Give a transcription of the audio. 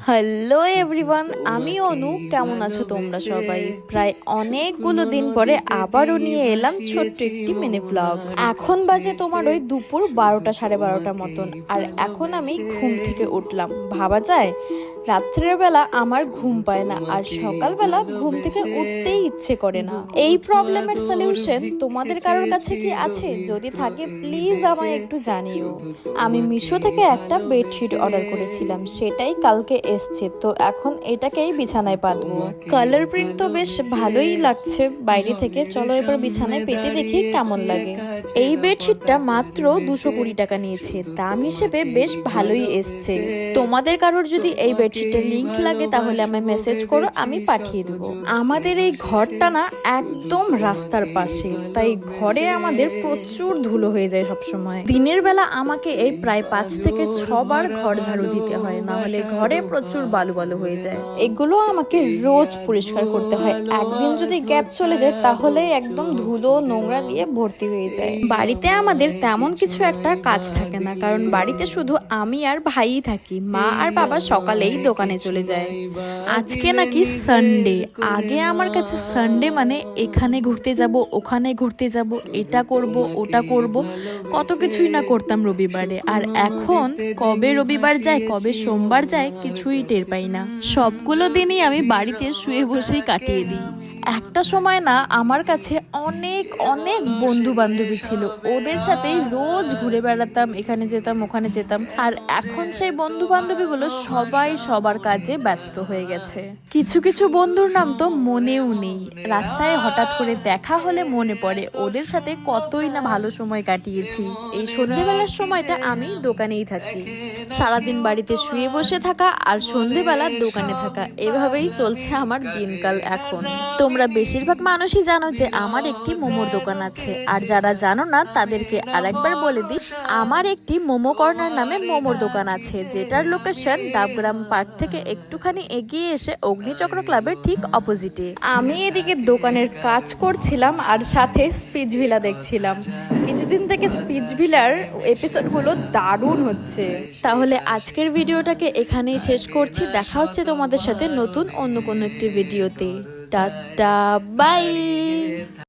Hello everyone, আমি অনু। কেমন আছো তোমরা সবাই? প্রায় অনেকগুলো দিন পরে আবারও নিয়ে এলাম ছোট্ট একটি মিনি ভ্লগ। এখন বাজে তোমার ওই দুপুর 12টা 12:30 মতন, আর এখন আমি ঘুম থেকে উঠলাম। ভাবা যায় রাত্রের বেলা আমার ঘুম পায় না, আর সকালবেলা ঘুম থেকে উঠতেই ইচ্ছে করে না। এই প্রবলেমের সলিউশন তোমাদের কারোর কাছে কি আছে? যদি থাকে প্লিজ আমায় একটু জানিও। আমি মিশো থেকে একটা বেডশিট অর্ডার করেছিলাম, সেটাই কালকে এসছে। তো এখন এটাকেই বিছানায় পাতবো। কালার প্রিন্ট তো বেশ ভালোই লাগছে বাইরে থেকে। চলো এবার বিছানায় পেতে দেখি কেমন লাগে। এই বেডশিটটা মাত্র 220 টাকা নিয়েছে, দাম হিসেবে বেশ ভালোই এসছে। তোমাদের কারোর যদি এই বেডশিটের লিংক লাগে তাহলে আমায় মেসেজ করো, আমি পাঠিয়ে দেবো। আমাদের এই ঘরটা না একদম রাস্তার পাশে, তাই ঘরে আমাদের প্রচুর ধুলো হয়ে যায় সবসময়। দিনের বেলা আমাকে এই প্রায় 5 থেকে 6 বার ঘর ঝাড়ু দিতে হয়, না হলে ঘরে প্রচুর বালু বালু হয়ে যায়। এগুলো আমাকে রোজ পরিষ্কার করতে হয়। একদিন যদি গ্যাপ চলে যায় তাহলে একদম ধুলো নোংরা দিয়ে ভর্তি হয়ে যায়। বাড়িতে আমাদের তেমন কিছু একটা কাজ থাকে না, কারণ বাড়িতে শুধু আমি আর ভাইই থাকি। মা আর বাবা সকালেই দোকানে চলে যায়। আজকে নাকি সানডে। আগে আমার কাছে সানডে মানে এখানে ঘুরতে যাব, ওখানে ঘুরতে যাব, এটা করব ওটা করব, কত কিছুই না করতাম রবিবারে। আর এখন কবে রবিবার যায় কবে সোমবার যায় কিছুই টের পাই না। সবগুলো দিনই আমি বাড়িতে শুয়ে বসেই কাটিয়ে দিই। একটা সময় না আমার কাছে অনেক অনেক বন্ধু বান্ধবী ছিল, ওদের সাথেই রোজ ঘুরে বেড়াতাম, এখানে যেতাম ওখানে যেতাম। আর এখন সেই বন্ধু বান্ধবীগুলো সবাই সবার কাজে ব্যস্ত হয়ে গেছে। কিছু কিছু বন্ধুর নাম তো মনেও নেই। রাস্তায় হঠাৎ করে দেখা হলে মনে পড়ে ওদের সাথে কতই না ভালো সময় কাটিয়েছি। এই সন্ধ্যেবেলার সময়টা আমি দোকানেই থাকি। সারাদিন বাড়িতে শুয়ে বসে থাকা আর সন্ধ্যেবেলা দোকানে থাকা, এভাবেই চলছে আমার দিনকাল এখন। তোমরা বেশিরভাগ মানুষই জানো যে আমার একটি মোমোর দোকান আছে, আর যারা জানো না তাদেরকে আরেকবার বলে দিই, আমার একটি মোমো কর্নার নামে মোমোর দোকান আছে, যেটার লোকেশন ডাবগ্রাম পার্ক থেকে একটুখানি এগিয়ে এসে অগ্নিচক্র ক্লাবের ঠিক অপোজিটে। আমি এদিকে দোকানের কাজ করছিলাম আর সাথে স্পিচ ভিলা দেখছিলাম। কিছুদিন থেকে স্পিচ ভিলার এপিসোডগুলো দারুণ হচ্ছে। তাহলে আজকের ভিডিওটাকে এখানেই শেষ করছি। দেখা হচ্ছে তোমাদের সাথে নতুন অন্য কোনো একটি ভিডিওতে। Tata bye.